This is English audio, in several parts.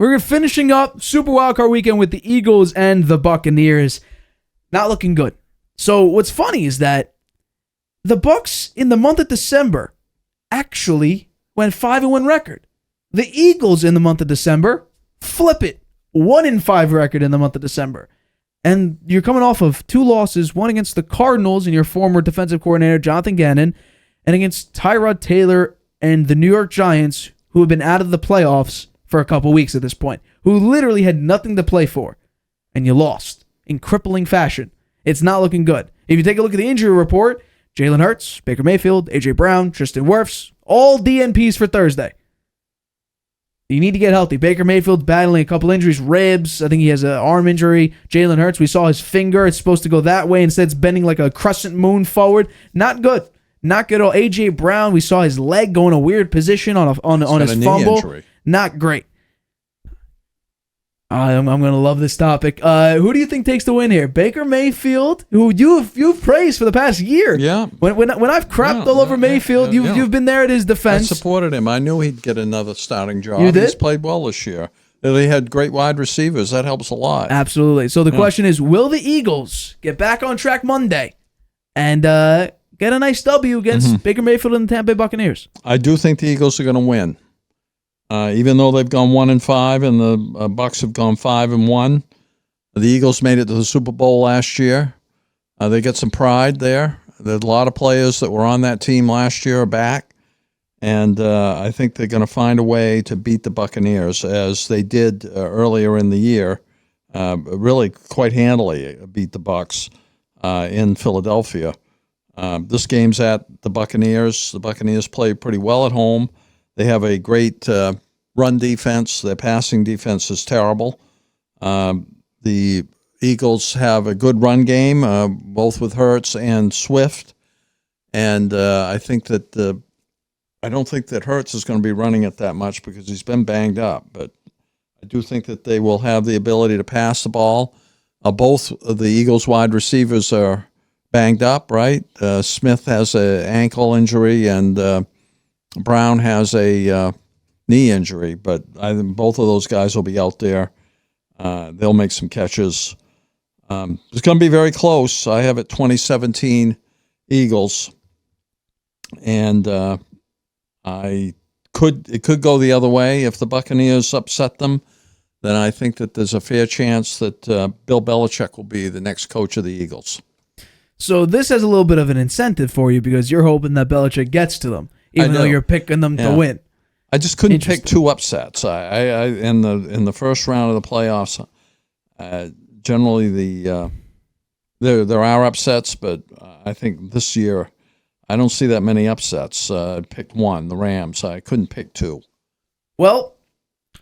We're finishing up Super Wildcard Weekend with the Eagles and the Buccaneers. Not looking good. So what's funny is that the Bucs in the month of December actually went 5-1 record. The Eagles in the month of December flip it. 1-5 record in the month of December. And you're coming off of 2 losses, one against the Cardinals and your former defensive coordinator, Jonathan Gannon, and against Tyrod Taylor and the New York Giants, who have been out of the playoffs for a couple weeks at this point, who literally had nothing to play for. And you lost in crippling fashion. It's not looking good. If you take a look at the injury report, Jalen Hurts, Baker Mayfield, A.J. Brown, Tristan Wirfs, all DNPs for Thursday. You need to get healthy. Baker Mayfield battling a couple injuries, ribs. I think he has an arm injury. Jalen Hurts, we saw his finger. It's supposed to go that way. Instead, it's bending like a crescent moon forward. Not good. Not good at all. A.J. Brown, we saw his leg go in a weird position on his fumble. Injury. Not great. I'm going to love this topic. Who do you think takes the win here? Baker Mayfield, who you've praised for the past year. Yeah. When I've crapped all over Mayfield, you've been there at his defense. I supported him. I knew he'd get another starting job. You did? He's played well this year. They had great wide receivers. That helps a lot. Absolutely. So the question is, will the Eagles get back on track Monday and get a nice W against Baker Mayfield and the Tampa Bay Buccaneers? I do think the Eagles are going to win. Even though they've gone 1-5 and the Bucs have gone 5-1, the Eagles made it to the Super Bowl last year. They get some pride there. There's a lot of players that were on that team last year are back, and I think they're going to find a way to beat the Buccaneers as they did earlier in the year. Really quite handily beat the Bucs in Philadelphia. This game's at the Buccaneers. The Buccaneers play pretty well at home. They have a great run defense. Their passing defense is terrible. The Eagles have a good run game, both with Hurts and Swift. And I don't think that Hurts is going to be running it that much because he's been banged up. But I do think that they will have the ability to pass the ball. Both of the Eagles wide receivers are banged up, right? Smith has an ankle injury and Brown has a knee injury, but I think both of those guys will be out there. They'll make some catches. It's going to be very close. I have it 2017 Eagles, and it could go the other way if the Buccaneers upset them. Then I think that there's a fair chance that Bill Belichick will be the next coach of the Eagles. So this has a little bit of an incentive for you because you're hoping that Belichick gets to them. Even though you're picking them to win. I just couldn't pick 2 upsets. I in the first round of the playoffs, generally there are upsets, but I think this year I don't see that many upsets. I picked 1, the Rams. I couldn't pick 2. Well,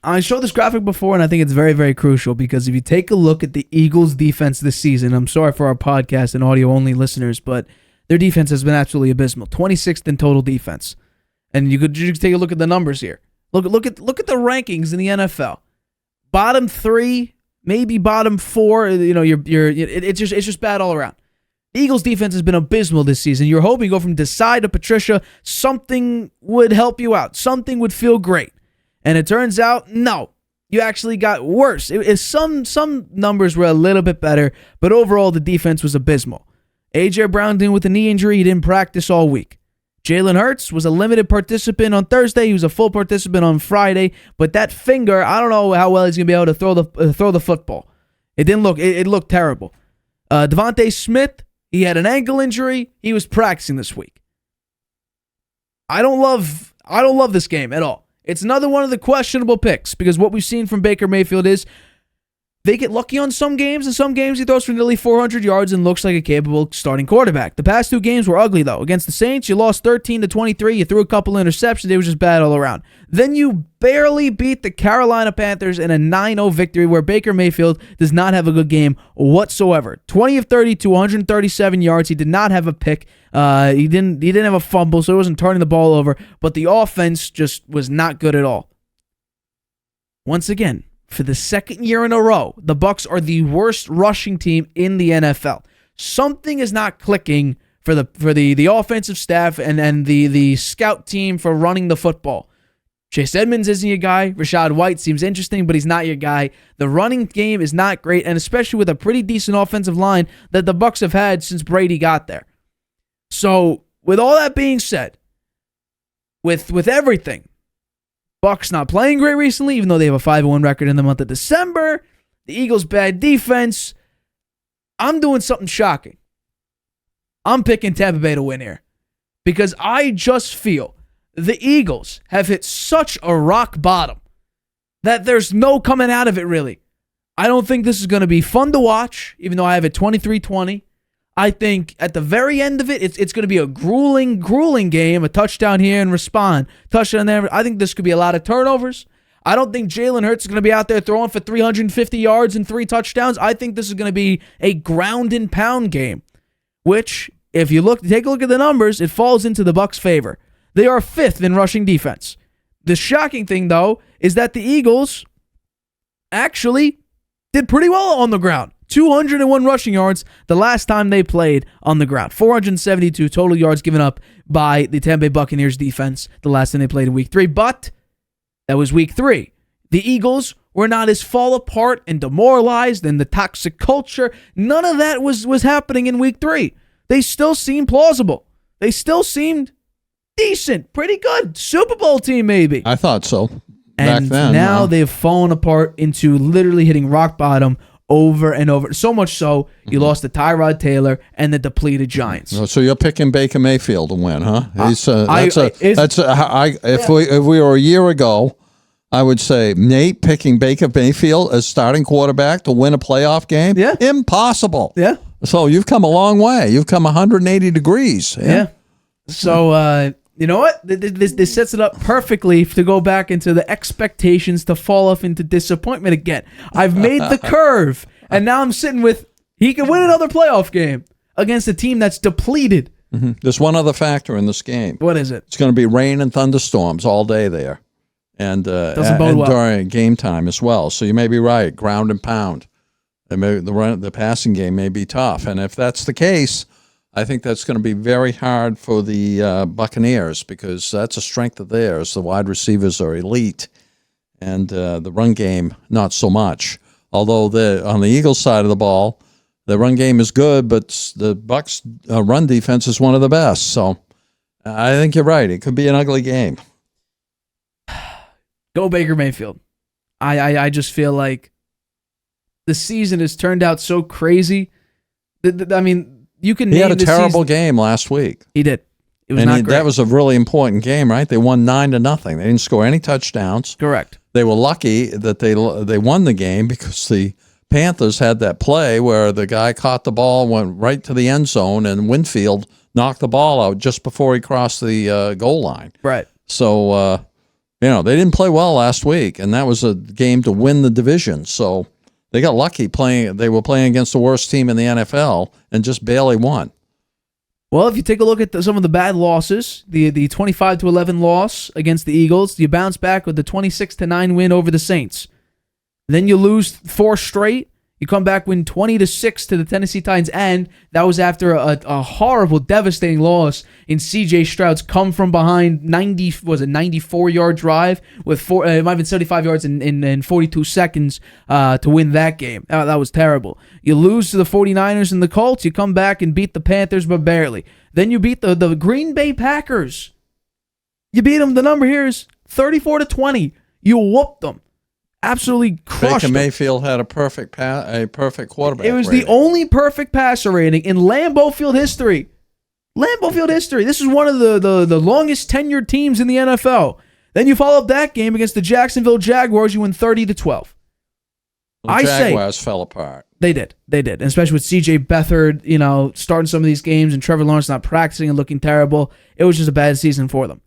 I showed this graphic before, and I think it's very, very crucial because if you take a look at the Eagles' defense this season, I'm sorry for our podcast and audio-only listeners, but their defense has been absolutely abysmal. 26th in total defense. And you could just take a look at the numbers here. Look at the rankings in the NFL. Bottom 3, maybe bottom 4. It's just bad all around. The Eagles' defense has been abysmal this season. You're hoping you go from Desai to Patricia. Something would help you out. Something would feel great. And it turns out, no. You actually got worse. Some numbers were a little bit better, but overall the defense was abysmal. A.J. Brown dealing with a knee injury. He didn't practice all week. Jalen Hurts was a limited participant on Thursday. He was a full participant on Friday. But that finger, I don't know how well he's going to be able to throw the football. It didn't look. It looked terrible. Devontae Smith, he had an ankle injury. He was practicing this week. I don't love this game at all. It's another one of the questionable picks because what we've seen from Baker Mayfield is they get lucky on some games, and some games he throws for nearly 400 yards and looks like a capable starting quarterback. The past 2 games were ugly, though. Against the Saints, you lost 13-23. You threw a couple interceptions. It was just bad all around. Then you barely beat the Carolina Panthers in a 9-0 victory where Baker Mayfield does not have a good game whatsoever. 20 of 30 to 137 yards. He did not have a pick. He didn't have a fumble, so he wasn't turning the ball over. But the offense just was not good at all. Once again, for the second year in a row, the Bucs are the worst rushing team in the NFL. Something is not clicking for the offensive staff and the scout team for running the football. Chase Edmonds isn't your guy. Rashad White seems interesting, but he's not your guy. The running game is not great, and especially with a pretty decent offensive line that the Bucs have had since Brady got there. So, with all that being said, with everything, Bucs not playing great recently, even though they have a 5-1 record in the month of December, the Eagles' bad defense, I'm doing something shocking. I'm picking Tampa Bay to win here because I just feel the Eagles have hit such a rock bottom that there's no coming out of it, really. I don't think this is going to be fun to watch, even though I have it 23-20. I think at the very end of it, it's going to be a grueling game, a touchdown here and respond, touchdown there. I think this could be a lot of turnovers. I don't think Jalen Hurts is going to be out there throwing for 350 yards and 3 touchdowns. I think this is going to be a ground and pound game, which, if you take a look at the numbers, it falls into the Bucs' favor. They are 5th in rushing defense. The shocking thing, though, is that the Eagles actually did pretty well on the ground. 201 rushing yards the last time they played on the ground. 472 total yards given up by the Tampa Bay Buccaneers defense the last time they played in Week 3. But that was Week 3. The Eagles were not as fall apart and demoralized and the toxic culture. None of that was happening in Week 3. They still seemed plausible. They still seemed decent, pretty good. Super Bowl team, maybe. I thought so. And back then, now they've fallen apart into literally hitting rock bottom over and over. So much so, you lost to Tyrod Taylor and the depleted Giants. So you're picking Baker Mayfield to win, huh? If we were a year ago, I would say Nate picking Baker Mayfield as starting quarterback to win a playoff game. Yeah, impossible. Yeah. So you've come a long way. You've come 180 degrees. Yeah. So you know what? This sets it up perfectly to go back into the expectations to fall off into disappointment again. I've made the curve, and now I'm sitting with he can win another playoff game against a team that's depleted. Mm-hmm. There's one other factor in this game. What is it? It's going to be rain and thunderstorms all day there, and during game time as well. So you may be right. Ground and pound. The passing game may be tough, and if that's the case, I think that's going to be very hard for the Buccaneers because that's a strength of theirs. The wide receivers are elite, and the run game, not so much. Although on the Eagles side of the ball, the run game is good, but the Bucs' run defense is one of the best. So I think you're right. It could be an ugly game. Go Baker Mayfield. I just feel like the season has turned out so crazy. I mean, you can. He had a terrible game last week. He did. It was not great. That was a really important game, right? They won 9-0. They didn't score any touchdowns. Correct. They were lucky that they won the game because the Panthers had that play where the guy caught the ball, went right to the end zone, and Winfield knocked the ball out just before he crossed the goal line. Right. So, they didn't play well last week, and that was a game to win the division. So they got lucky playing. They were playing against the worst team in the NFL and just barely won. Well, if you take a look at some of the bad losses, the 25-11 loss against the Eagles, you bounce back with the 26-9 win over the Saints. Then you lose 4 straight. You come back, win 20-6 to the Tennessee Titans, and that was after a horrible, devastating loss in C.J. Stroud's come from behind 94-yard drive with it might have been 75 yards in 42 seconds to win that game. That was terrible. You lose to the 49ers and the Colts. You come back and beat the Panthers, but barely. Then you beat the Green Bay Packers. You beat them. The number here is 34-20. You whooped them. Absolutely crushed Baker Mayfield had a perfect quarterback. It was rating. The only perfect passer rating in Lambeau Field history. Lambeau Field history. This is one of the longest tenured teams in the NFL. Then you follow up that game against the Jacksonville Jaguars. You win 30-12. The Jaguars fell apart. They did, and especially with C.J. Beathard, starting some of these games and Trevor Lawrence not practicing and looking terrible. It was just a bad season for them.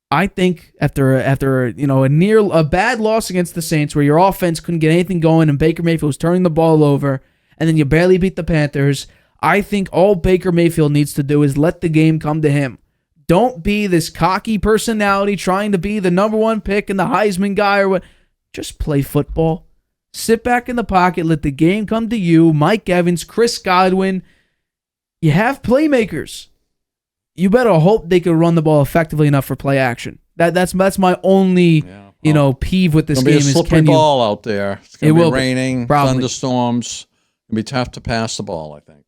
I think after a bad loss against the Saints where your offense couldn't get anything going and Baker Mayfield was turning the ball over and then you barely beat the Panthers, I think all Baker Mayfield needs to do is let the game come to him. Don't be this cocky personality trying to be the number 1 pick and the Heisman guy or what. Just play football. Sit back in the pocket. Let the game come to you. Mike Evans, Chris Godwin. You have playmakers. You better hope they can run the ball effectively enough for play action. That's my only peeve with this It'll game be a is slippery ball out there. It's going to be raining, thunderstorms. It'll be tough to pass the ball, I think.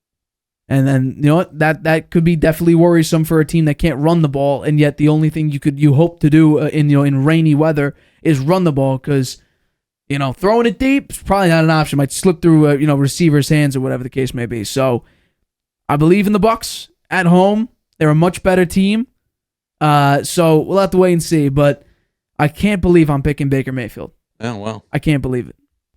And then you know what, that could be definitely worrisome for a team that can't run the ball, and yet the only thing you hope to do in rainy weather is run the ball, because throwing it deep is probably not an option. Might slip through receivers' hands or whatever the case may be. So I believe in the Bucs at home. They're a much better team. So we'll have to wait and see. But I can't believe I'm picking Baker Mayfield. Yeah, well, I can't believe it.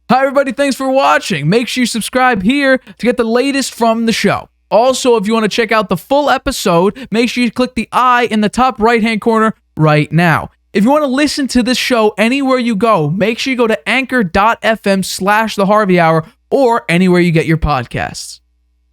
Hi everybody, thanks for watching. Make sure you subscribe here to get the latest from the show. Also, if you want to check out the full episode, make sure you click the I in the top right-hand corner right now. If you want to listen to this show anywhere you go, make sure you go to anchor.fm/The Harvey Hour or anywhere you get your podcasts.